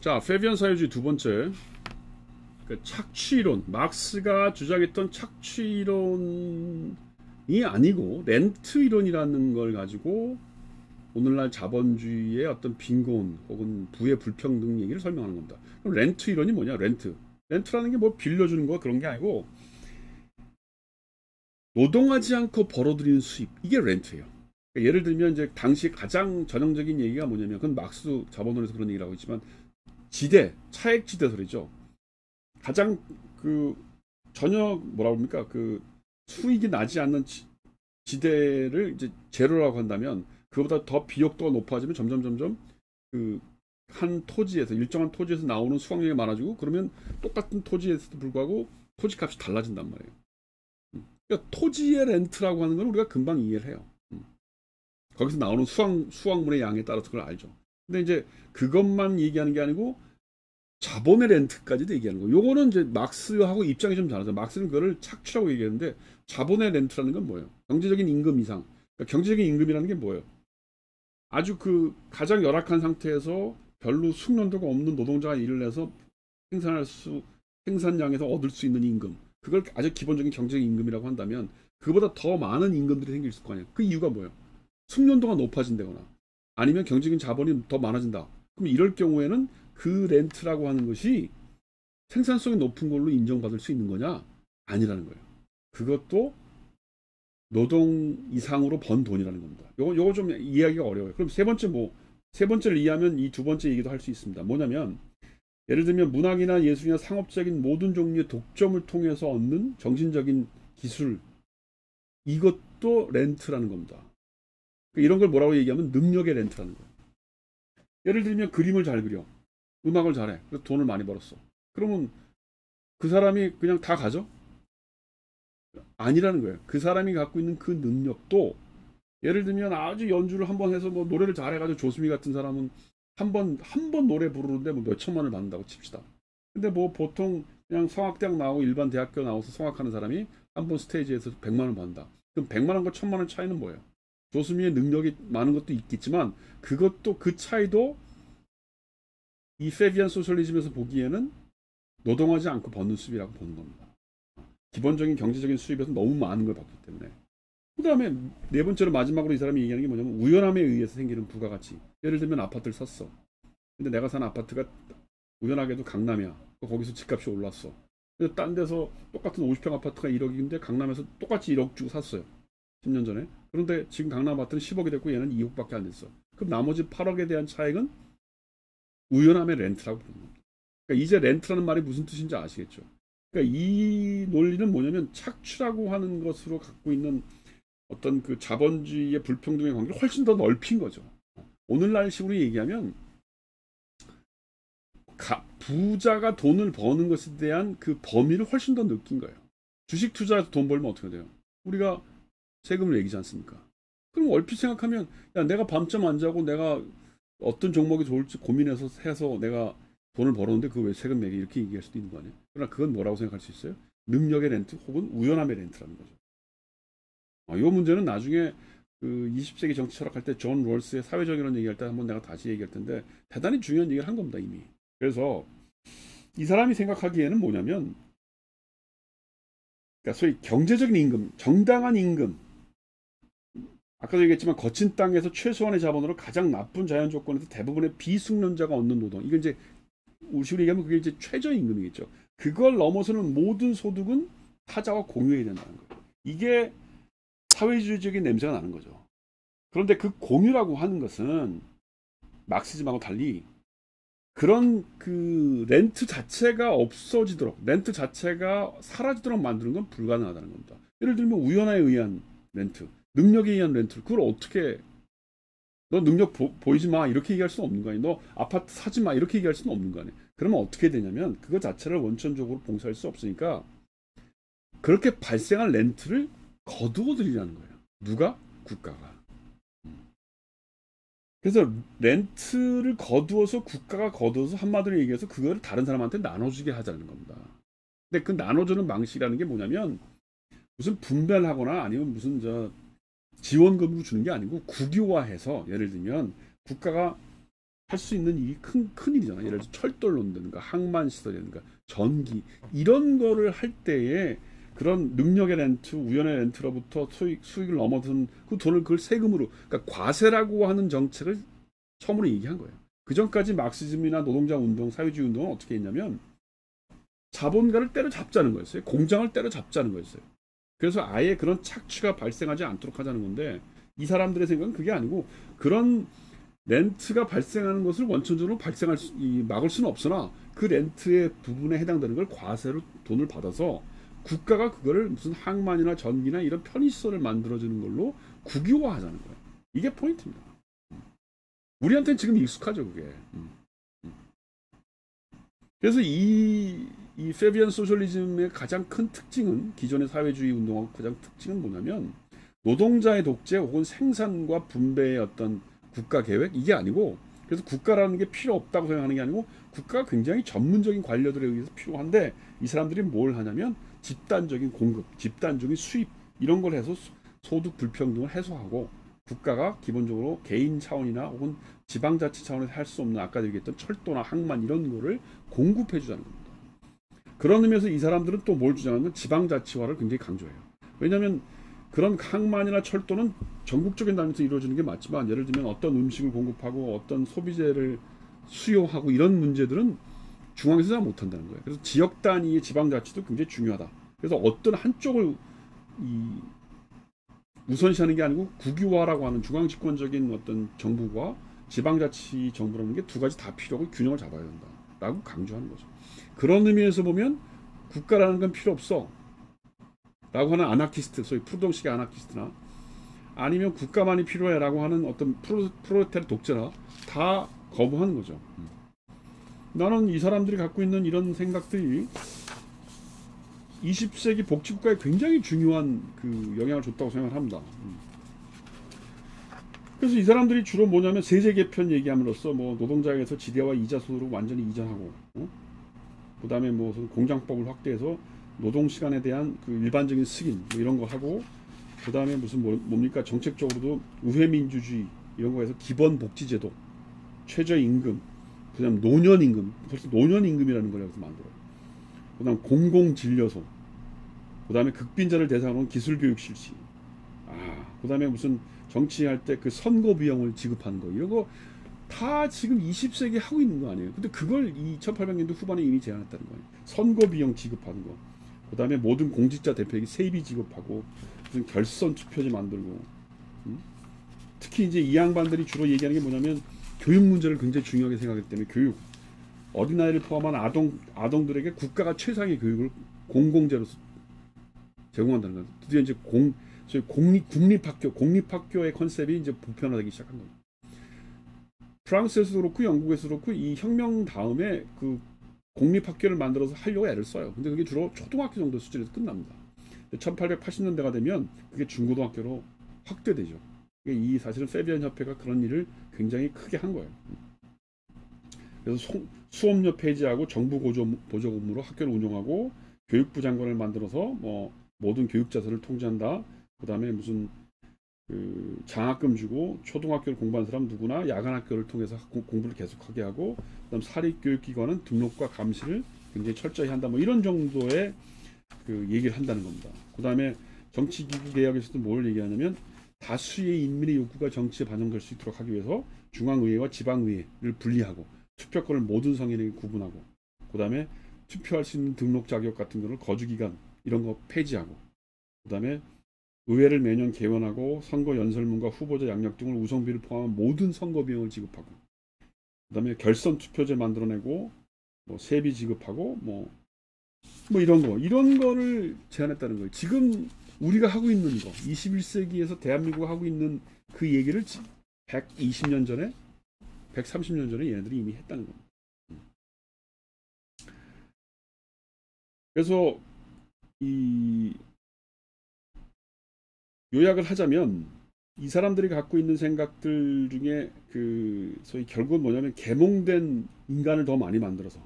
자, 페비안 사유주의 두 번째, 그 착취이론, 막스가 주장했던 착취이론이 아니고 렌트 이론이라는 걸 가지고 오늘날 자본주의의 어떤 빈곤 혹은 부의 불평등 얘기를 설명하는 겁니다. 그럼 렌트 이론이 뭐냐? 렌트라는 게 뭐 빌려주는 거 그런 게 아니고 노동하지 않고 벌어들이는 수입, 이게 렌트예요. 그러니까 예를 들면 이제 당시 가장 전형적인 얘기가 뭐냐면, 그건 막스 자본론에서 그런 얘기를 하고 있지만, 차액지대 소리죠. 가장 그 전혀 뭐라 그럽니까, 그 수익이 나지 않는 지대를 이제 제로라고 한다면, 그보다 더 비옥도가 높아지면 점점 그 한 토지에서, 일정한 토지에서 나오는 수확량이 많아지고, 그러면 똑같은 토지에서도 불구하고 토지값이 달라진단 말이에요. 그러니까 토지의 렌트라고 하는 건 우리가 금방 이해를 해요. 거기서 나오는 수확물의 양에 따라서 그걸 알죠. 근데 이제 그것만 얘기하는 게 아니고 자본의 렌트까지도 얘기하는 거예요. 요거는 이제 막스하고 입장이 좀 다르죠. 막스는 그거를 착취라고 얘기하는데, 자본의 렌트라는 건 뭐예요? 경제적인 임금 이상. 그러니까 경제적인 임금이라는 게 뭐예요? 아주 그 가장 열악한 상태에서 별로 숙련도가 없는 노동자가 일을 해서 생산량에서 얻을 수 있는 임금. 그걸 아주 기본적인 경제적 임금이라고 한다면, 그보다 더 많은 임금들이 생길 거 아니에요. 그 이유가 뭐예요? 숙련도가 높아진다거나 아니면 경제적인 자본이 더 많아진다. 그럼 이럴 경우에는 그 렌트라고 하는 것이 생산성이 높은 걸로 인정받을 수 있는 거냐? 아니라는 거예요. 그것도 노동 이상으로 번 돈이라는 겁니다. 요거 좀 이해하기가 어려워요. 그럼 세 번째를 이해하면 이 두 번째 얘기도 할 수 있습니다. 뭐냐면, 예를 들면 문학이나 예술이나 상업적인 모든 종류의 독점을 통해서 얻는 정신적인 기술, 이것도 렌트라는 겁니다. 이런 걸 뭐라고 얘기하면 능력의 렌트라는 거예요. 예를 들면 그림을 잘 그려, 음악을 잘해, 그래서 돈을 많이 벌었어. 그러면 그 사람이 그냥 다 가져? 아니라는 거예요. 그 사람이 갖고 있는 그 능력도, 예를 들면 아주 연주를 한번 해서 뭐 노래를 잘해가지고 조수미 같은 사람은 한 번 노래 부르는데 뭐 몇 천만 원을 받는다고 칩시다. 근데 뭐 보통 그냥 성악대학 나오고 일반 대학교 나와서 성악하는 사람이 한 번 스테이지에서 100만 원 받는다. 그럼 100만 원과 1000만 원 차이는 뭐예요? 조수미의 능력이 많은 것도 있겠지만, 그것도 그 차이도 이 페비안 소셜리즘에서 보기에는 노동하지 않고 버는 수입이라고 보는 겁니다. 기본적인 경제적인 수입에서 너무 많은 걸 받기 때문에. 그 다음에 네 번째로 마지막으로 이 사람이 얘기하는 게 뭐냐면, 우연함에 의해서 생기는 부가가치. 예를 들면 아파트를 샀어. 근데 내가 사는 아파트가 우연하게도 강남이야. 거기서 집값이 올랐어. 근데 딴 데서 똑같은 50평 아파트가 1억인데 강남에서 똑같이 1억 주고 샀어요. 10년 전에. 그런데 지금 강남 아파트는 10억이 됐고 얘는 2억밖에 안 됐어. 그럼 나머지 8억에 대한 차익은 우연함의 렌트라고 부르는 겁니다. 그러니까 이제 렌트라는 말이 무슨 뜻인지 아시겠죠? 그러니까 이 논리는 뭐냐면, 착취라고 하는 것으로 갖고 있는 어떤 그 자본주의의 불평등의 관계를 훨씬 더 넓힌 거죠. 오늘날 식으로 얘기하면, 부자가 돈을 버는 것에 대한 그 범위를 훨씬 더 느낀 거예요. 주식 투자해서 돈 벌면 어떻게 돼요? 우리가 세금을 매기지 않습니까? 그럼 얼핏 생각하면, 야, 내가 밤잠 안 자고 내가 어떤 종목이 좋을지 고민해서 해서 내가 돈을 벌었는데 그거 왜 세금 매기, 이렇게 얘기할 수도 있는 거 아니에요? 그러나 그건 뭐라고 생각할 수 있어요? 능력의 렌트 혹은 우연함의 렌트라는 거죠. 이 문제는 나중에 그 20세기 정치 철학할 때 존 롤스의 사회정의론 얘기할 때 한번 내가 다시 얘기할 텐데, 대단히 중요한 얘기를 한 겁니다, 이미. 그래서 이 사람이 생각하기에는 뭐냐면, 그러니까 소위 경제적인 임금, 정당한 임금, 아까도 얘기했지만 거친 땅에서 최소한의 자본으로 가장 나쁜 자연 조건에서 대부분의 비숙련자가 얻는 노동, 이건 이제 우리식으로 얘기하면 그게 이제 최저임금이겠죠. 그걸 넘어서는 모든 소득은 타자와 공유해야 된다는 거예요. 이게 사회주의적인 냄새가 나는 거죠. 그런데 그 공유라고 하는 것은 막시즘하고 달리 그런 그 렌트 자체가 없어지도록, 렌트 자체가 사라지도록 만드는 건 불가능하다는 겁니다. 예를 들면 우연에 의한 렌트, 능력에 의한 렌트, 그걸 어떻게, 너 능력 보이지 마, 이렇게 얘기할 수는 없는 거 아니에요. 너 아파트 사지 마, 이렇게 얘기할 수는 없는 거 아니에요. 그러면 어떻게 되냐면, 그거 자체를 원천적으로 봉쇄할 수 없으니까 그렇게 발생한 렌트를 거두어 들이라는 거예요. 누가? 국가가. 그래서 렌트를 거두어서, 국가가 거두어서, 한마디로 얘기해서 그거를 다른 사람한테 나눠주게 하자는 겁니다. 근데 그 나눠주는 방식이라는 게 뭐냐면, 무슨 분배를 하거나 아니면 무슨 지원금으로 주는 게 아니고 국유화해서, 예를 들면 국가가 할 수 있는 일이 큰 일이잖아. 예를 들어 철도를 놓는다든가 항만 시설이라든가 전기 이런 거를 할 때에 그런 능력의 렌트, 우연의 렌트로부터 수익을 넘어선 그 돈을 그걸 세금으로, 그러니까 과세라고 하는 정책을 처음으로 얘기한 거예요. 그 전까지 마크시즘이나 노동자 운동, 사회주의 운동은 어떻게 했냐면 자본가를 때려잡자는 거였어요. 공장을 때려잡자는 거였어요. 그래서 아예 그런 착취가 발생하지 않도록 하자는 건데 이 사람들의 생각은 그게 아니고 그런 렌트가 발생하는 것을 원천적으로 막을 수는 없으나 그 렌트의 부분에 해당되는 걸 과세로 돈을 받아서 국가가 그거를 무슨 항만이나 전기나 이런 편의시설을 만들어주는 걸로 국유화하자는 거예요. 이게 포인트입니다. 우리한테는 지금 익숙하죠, 그게. 그래서 이 페비안 소셜리즘의 가장 큰 특징은, 기존의 사회주의 운동하고 가장 특징은 뭐냐면 노동자의 독재 혹은 생산과 분배의 어떤 국가 계획, 이게 아니고, 그래서 국가라는 게 필요 없다고 생각하는 게 아니고 국가가 굉장히 전문적인 관료들에 의해서 필요한데 이 사람들이 뭘 하냐면 집단적인 공급, 집단적인 수입 이런 걸 해서 소득 불평등을 해소하고 국가가 기본적으로 개인 차원이나 혹은 지방자치 차원에서 할 수 없는 아까 얘기했던 철도나 항만 이런 거를 공급해 주자는 겁니다. 그런 의미에서 이 사람들은 또 뭘 주장하면 지방자치화를 굉장히 강조해요. 왜냐하면 그런 항만이나 철도는 전국적인 단위에서 이루어지는 게 맞지만 예를 들면 어떤 음식을 공급하고 어떤 소비재를 수요하고 이런 문제들은 중앙에서 잘 못한다는 거예요. 그래서 지역 단위의 지방자치도 굉장히 중요하다. 그래서 어떤 한쪽을 우선시하는 게 아니고 국유화라고 하는 중앙집권적인 어떤 정부와 지방자치 정부라는 게 두 가지 다 필요하고 균형을 잡아야 된다라고 강조하는 거죠. 그런 의미에서 보면 국가라는 건 필요 없어 라고 하는 아나키스트, 소위 푸르동식의 아나키스트나 아니면 국가만이 필요해라고 하는 어떤 프로레타르 독재나 다 거부하는 거죠. 나는 이 사람들이 갖고 있는 이런 생각들이 20세기 복지국가에 굉장히 중요한 그 영향을 줬다고 생각을 합니다. 그래서 이 사람들이 주로 뭐냐면 세제 개편 얘기함으로써 뭐 노동자에게서 지대와 이자 소득으로 완전히 이전하고, 그 다음에 뭐 공장법을 확대해서 노동 시간에 대한 그 일반적인 승인 뭐 이런 거 하고, 그 다음에 무슨 뭡니까 정책적으로도 우회민주주의 이런 거에서 기본복지제도, 최저임금, 그 다음 노년임금, 벌써 노년임금이라는 걸 여기서 만들어요. 그 다음 공공진료소, 그 다음에 극빈자를 대상으로 한 기술교육 실시, 그 다음에 무슨 정치할 때 그 선거 비용을 지급하는 거 이런 거 다 지금 20세기 하고 있는 거 아니에요. 근데 그걸 1800년도 후반에 이미 제안했다는 거예요. 선거 비용 지급하는 거. 그 다음에 모든 공직자 대표에게 세비 지급하고 무슨 결선 투표제 만들고. 특히 이제 이 양반들이 주로 얘기하는 게 뭐냐면 교육 문제를 굉장히 중요하게 생각하기 때문에 교육. 어린아이를 포함한 아동들에게 국가가 최상의 교육을 공공재로서 제공한다는 거예요. 드디어 이제 공립학교의 컨셉이 이제 보편화되기 시작한 거예요. 프랑스에서도 그렇고 영국에서도 그렇고 이 혁명 다음에 그 공립학교를 만들어서 하려고 애를 써요. 근데 그게 주로 초등학교 정도 수준에서 끝납니다. 1880년대가 되면 그게 중고등학교로 확대되죠. 이 사실은 페비안 협회가 그런 일을 굉장히 크게 한 거예요. 그래서 수업료 폐지하고 정부 보조금으로 학교를 운영하고 교육부 장관을 만들어서 뭐 모든 교육자산을 통제한다. 그 다음에 무슨 그 장학금 주고 초등학교를 공부한 사람 누구나 야간학교를 통해서 공부를 계속하게 하고, 그다음 사립교육기관은 등록과 감시를 굉장히 철저히 한다. 뭐 이런 정도의 그 얘기를 한다는 겁니다. 그 다음에 정치기구 개혁에서도 뭘 얘기하냐면 다수의 인민의 욕구가 정치에 반영될 수 있도록 하기 위해서 중앙의회와 지방의회를 분리하고 투표권을 모든 성인에게 구분하고, 그 다음에 투표할 수 있는 등록 자격 같은 거를 거주기간 이런 거 폐지하고, 그 다음에 의회를 매년 개원하고 선거 연설문과 후보자 양력 등을 우선비를 포함한 모든 선거 비용을 지급하고, 그 다음에 결선 투표제 만들어내고 뭐 세비 지급하고 뭐 이런 거를 제안했다는 거예요. 지금 우리가 하고 있는 거 21세기에서 대한민국이 하고 있는 그 얘기를 120년 전에 130년 전에 얘네들이 이미 했다는 겁니다. 그래서 이 요약을 하자면 이 사람들이 갖고 있는 생각들 중에 그 소위 결국은 뭐냐면 계몽된 인간을 더 많이 만들어서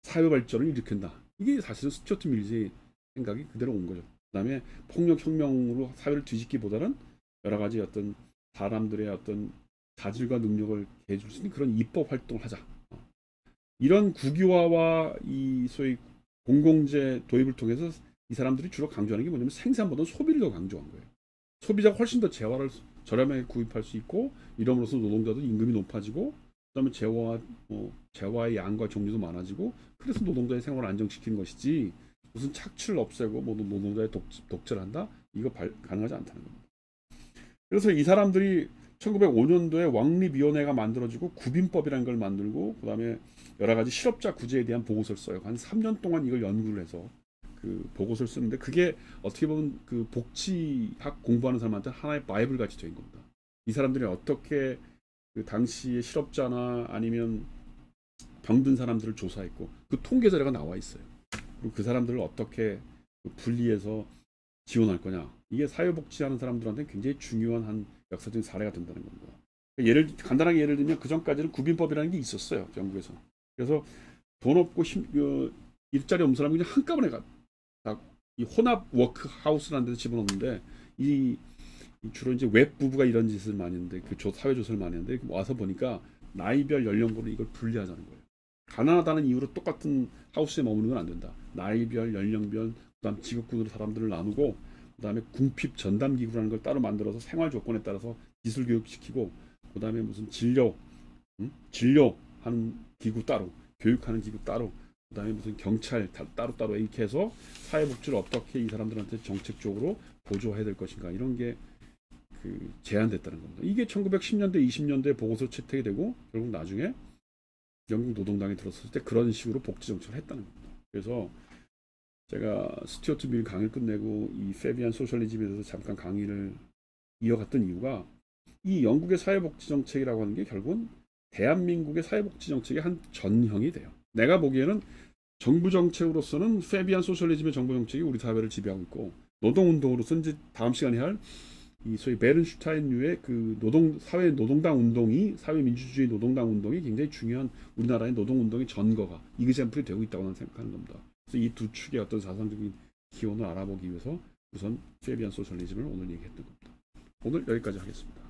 사회 발전을 일으킨다. 이게 사실은 스튜어트 밀즈의 생각이 그대로 온 거죠. 그 다음에 폭력혁명으로 사회를 뒤집기보다는 여러 가지 어떤 사람들의 어떤 자질과 능력을 해줄 수 있는 그런 입법 활동을 하자. 이런 국유화와 이 소위 공공재 도입을 통해서 이 사람들이 주로 강조하는 게 뭐냐면 생산보다 소비를 더 강조한 거예요. 소비자가 훨씬 더 재화를 저렴하게 구입할 수 있고 이러므로써 노동자도 임금이 높아지고 그다음에 재화의 양과 종류도 많아지고 그래서 노동자의 생활을 안정시키는 것이지 무슨 착취를 없애고 뭐 노동자의 독재를 한다? 이거 가능하지 않다는 겁니다. 그래서 이 사람들이 1905년도에 왕립위원회가 만들어지고 구빈법이라는 걸 만들고 그다음에 여러 가지 실업자 구제에 대한 보고서를 써요. 한 3년 동안 이걸 연구를 해서 그 보고서를 쓰는데 그게 어떻게 보면 그 복지학 공부하는 사람한테 하나의 바이블 같이 된 겁니다. 이 사람들이 어떻게 그 당시의 실업자나 아니면 병든 사람들을 조사했고 그 통계 자료가 나와 있어요. 그리고 그 사람들을 어떻게 분리해서 지원할 거냐. 이게 사회복지하는 사람들한테 굉장히 중요한 한 역사적인 사례가 된다는 겁니다. 간단하게 예를 들면 그 전까지는 구빈법이라는 게 있었어요. 영국에서. 그래서 돈 없고 일자리 없는 사람이 그냥 한꺼번에 이 혼합 워크하우스라는 데서 집어넣는데 주로 이제 웹 부부가 이런 짓을 많이 했는데 그 사회 조사를 많이 했는데 와서 보니까 나이별 연령별로 이걸 분리하자는 거예요. 가난하다는 이유로 똑같은 하우스에 머무는 건 안 된다. 나이별, 연령별, 그다음 직업군으로 사람들을 나누고 그다음에 궁핍 전담 기구라는 걸 따로 만들어서 생활 조건에 따라서 기술 교육시키고 그다음에 무슨 진료하는 기구 따로, 교육하는 기구 따로, 그다음에 무슨 경찰 따로 이렇게 해서 사회복지를 어떻게 이 사람들한테 정책적으로 보조해야 될 것인가 이런 게 제안됐다는 겁니다. 이게 1910년대, 20년대 보고서 채택이 되고 결국 나중에 영국 노동당이 들었을 때 그런 식으로 복지 정책을 했다는 겁니다. 그래서 제가 스튜어트 밀 강의를 끝내고 이 페비안 소셜리즘에 대해서 잠깐 강의를 이어갔던 이유가 이 영국의 사회복지 정책이라고 하는 게 결국은 대한민국의 사회복지 정책의 한 전형이 돼요. 내가 보기에는 정부 정책으로서는 페비안 소셜리즘의 정부 정책이 우리 사회를 지배하고 있고 노동운동으로서는 이제 다음 시간에 할 이 소위 베른슈타인류의 그 사회 노동당 운동이 사회민주주의 노동당 운동이 굉장히 중요한 우리나라의 노동운동의 전거가 이그샘플이 되고 있다고 나는 생각하는 겁니다. 그래서 이 두 축의 어떤 사상적인 기원을 알아보기 위해서 우선 페비안 소셜리즘을 오늘 얘기했던 겁니다. 오늘 여기까지 하겠습니다.